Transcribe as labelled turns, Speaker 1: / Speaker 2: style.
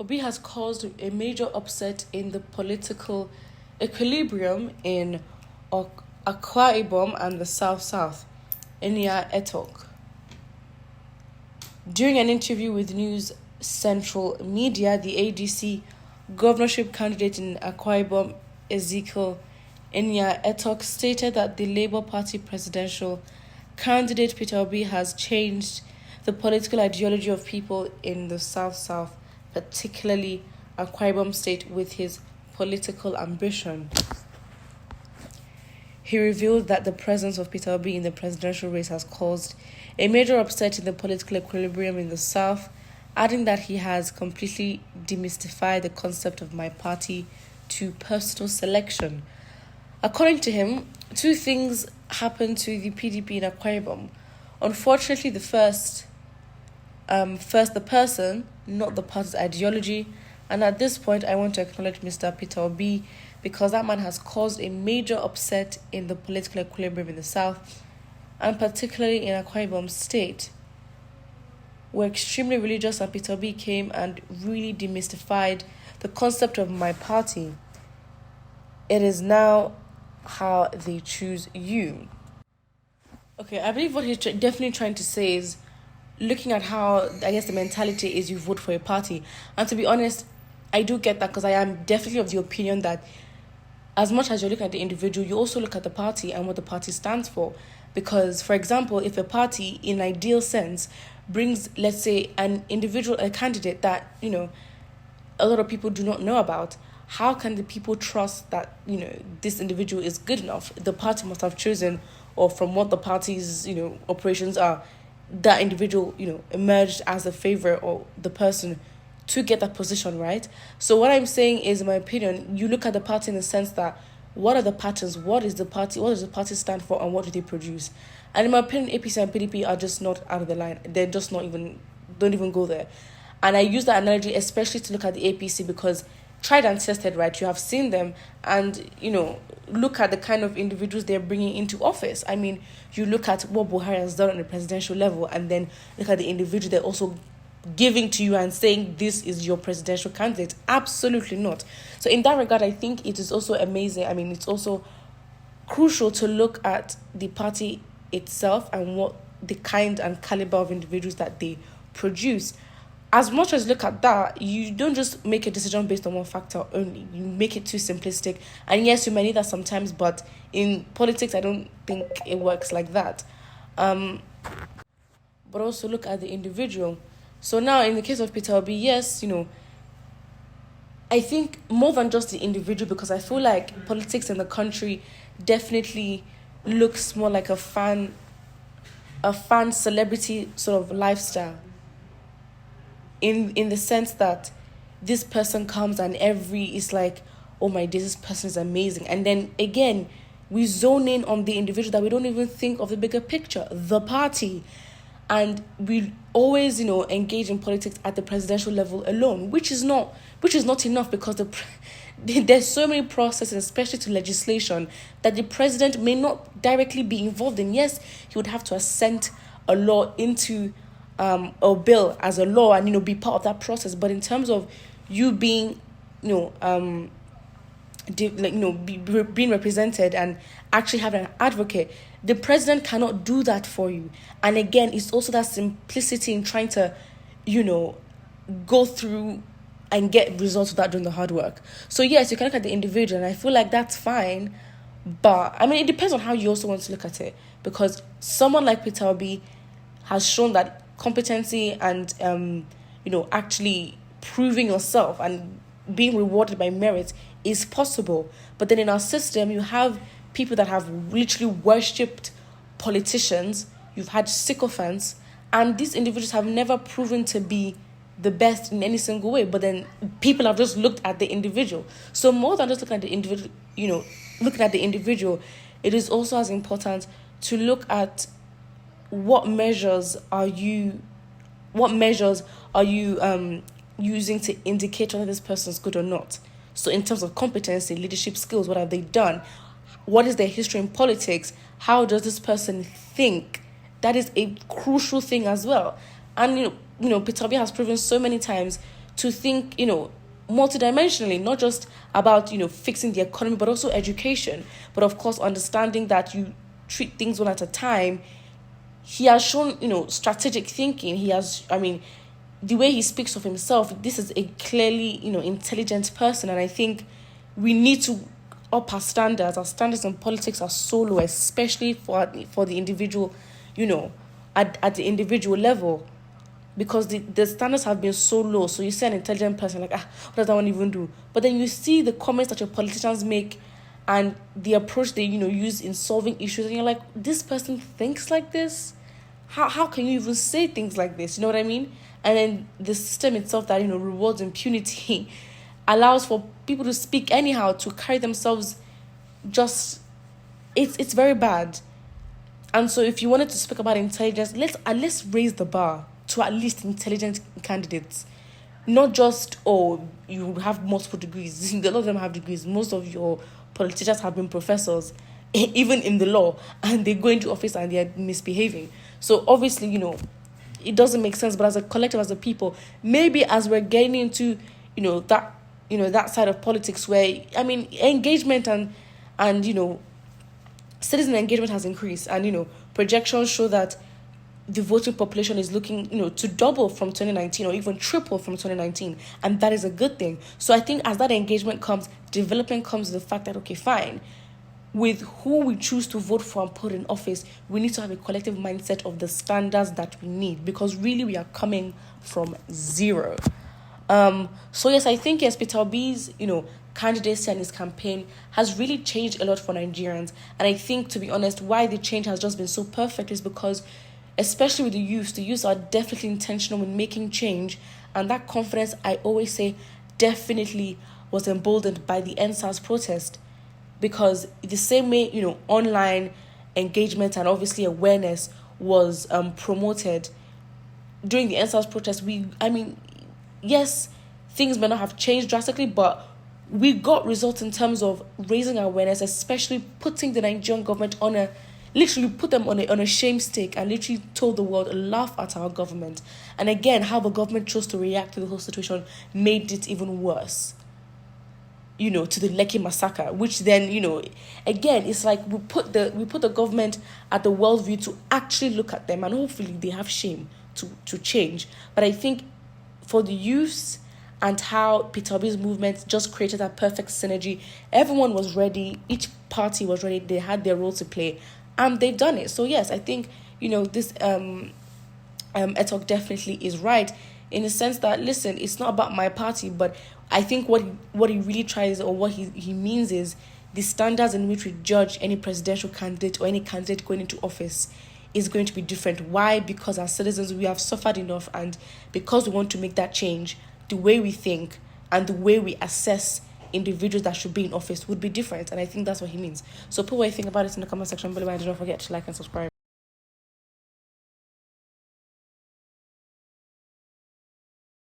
Speaker 1: Obi has caused a major upset in the political equilibrium in Akwa Ibom and the South near Etok. During an interview with News Central Media, the ADC governorship candidate in Akwa Ibom, Ezekiel Etok, stated that the Labour Party presidential candidate Peter Obi has changed the political ideology of people in the South, particularly Akwa Ibom State, with his political ambition. He revealed that the presence of Peter Obi in the presidential race has caused a major upset in the political equilibrium in the South, adding that he has completely demystified the concept of my party to personal selection. According to him, two things happened to the PDP in Akwa Ibom. Unfortunately, the first the person, not the party's ideology. And at this point, I want to acknowledge Mr. Peter Obi, because that man has caused a major upset in the political equilibrium in the South, and particularly in Akwa Ibom State. We're extremely religious, and Peter Obi came and really demystified the concept of my party. It is now how they choose you. Okay, I believe what he's definitely trying to say is, looking at how, I guess, the mentality is you vote for a party. And to be honest, I do get that, because I am definitely of the opinion that as much as you're looking at the individual, you also look at the party and what the party stands for. Because, for example, if a party, in an ideal sense, brings, let's say, an individual, a candidate that, a lot of people do not know about, how can the people trust that, this individual is good enough? The party must have chosen, or from what the party's, operations are, that individual, emerged as the favorite or the person to get that position, right? So what I'm saying is, in my opinion, you look at the party in the sense that, what are the patterns? What does the party stand for, and what do they produce? And in my opinion, APC and PDP are just not out of the line. They're just don't even go there. And I use that analogy especially to look at the APC, because tried and tested, right? You have seen them, and, look at the kind of individuals they're bringing into office. I mean, you look at what Buhari has done on the presidential level, and then look at the individual they're also giving to you and saying this is your presidential candidate. Absolutely not. So in that regard, I think it is also amazing. I mean, it's also crucial to look at the party itself and what the kind and caliber of individuals that they produce. As much as look at that, you don't just make a decision based on one factor only. You make it too simplistic. And yes, you may need that sometimes, but in politics, I don't think it works like that. But also look at the individual. So now, in the case of Peter Obi, yes, I think more than just the individual, because I feel like politics in the country definitely looks more like a fan celebrity sort of lifestyle. In the sense that this person comes and it's like, oh my days, this person is amazing. And then again, we zone in on the individual that we don't even think of the bigger picture, the party. And we always, engage in politics at the presidential level alone, which is not enough, because there's so many processes, especially to legislation, that the president may not directly be involved in. Yes, he would have to assent a law into a bill as a law and, be part of that process. But in terms of you being, being represented and actually having an advocate, the president cannot do that for you. And again, it's also that simplicity in trying to, go through and get results without doing the hard work. So yes, you can look at the individual, and I feel like that's fine. But I mean, it depends on how you also want to look at it, because someone like Peter Obi has shown that competency and actually proving yourself and being rewarded by merit is possible. But then in our system, you have people that have literally worshipped politicians. You've had sycophants, and these individuals have never proven to be the best in any single way. But then people have just looked at the individual. So more than just looking at the individual, it is also as important to look at what measures are you using to indicate whether this person is good or not. So in terms of competency, leadership skills, what have they done? What is their history in politics? How does this person think? That is a crucial thing as well. And Peter Obi has proven so many times to think, multidimensionally, not just about, fixing the economy, but also education. But of course, understanding that you treat things one at a time. He has shown, strategic thinking. The way he speaks of himself, this is a clearly, intelligent person. And I think we need to up our standards. Our standards in politics are so low, especially for the individual, at the individual level, because the standards have been so low. So you see an intelligent person like, what does that one even do? But then you see the comments that your politicians make and the approach they, use in solving issues, and you're like, this person thinks like this? How can you even say things like this? You know what I mean? And then the system itself that, rewards impunity allows for people to speak anyhow, to carry themselves it's very bad. And so if you wanted to speak about intelligence, let's raise the bar to at least intelligent candidates. Not just, you have multiple degrees. A lot of them have degrees. Most of your politicians have been professors, even in the law, and they go into office and they're misbehaving. So obviously, it doesn't make sense. But as a collective, as a people, maybe as we're getting into, that side of politics where, engagement and citizen engagement has increased, and projections show that the voting population is looking, to double from 2019 or even triple from 2019, and that is a good thing. So I think as that engagement comes, development comes to the fact that, okay, fine, with who we choose to vote for and put in office, we need to have a collective mindset of the standards that we need, because really we are coming from zero. So yes, I think Peter Obi's, candidacy and his campaign has really changed a lot for Nigerians. And I think, to be honest, why the change has just been so perfect is because, especially with the youth are definitely intentional in making change. And that confidence, I always say, definitely was emboldened by the NSAS protest. Because the same way, online engagement and obviously awareness was promoted during the NSAS protest, yes, things may not have changed drastically, but we got results in terms of raising awareness, especially putting the Nigerian government literally put them on a shame stick, and literally told the world, laugh at our government. And again, how the government chose to react to the whole situation made it even worse. To the Lekki massacre, which then, again, it's like we put the government at the worldview to actually look at them, and hopefully they have shame to change. But I think for the youths and how Peter Obi's movement just created that perfect synergy, everyone was ready, each party was ready, they had their role to play, and they've done it. So yes, I think, this Etok definitely is right, in the sense that, listen, it's not about my party, but I think what he really tries, or what he means, is the standards in which we judge any presidential candidate or any candidate going into office is going to be different. Why? Because as citizens, we have suffered enough, and because we want to make that change, the way we think and the way we assess individuals that should be in office would be different. And I think that's what he means. So put what you think about it in the comment section below, and do not forget to like and subscribe.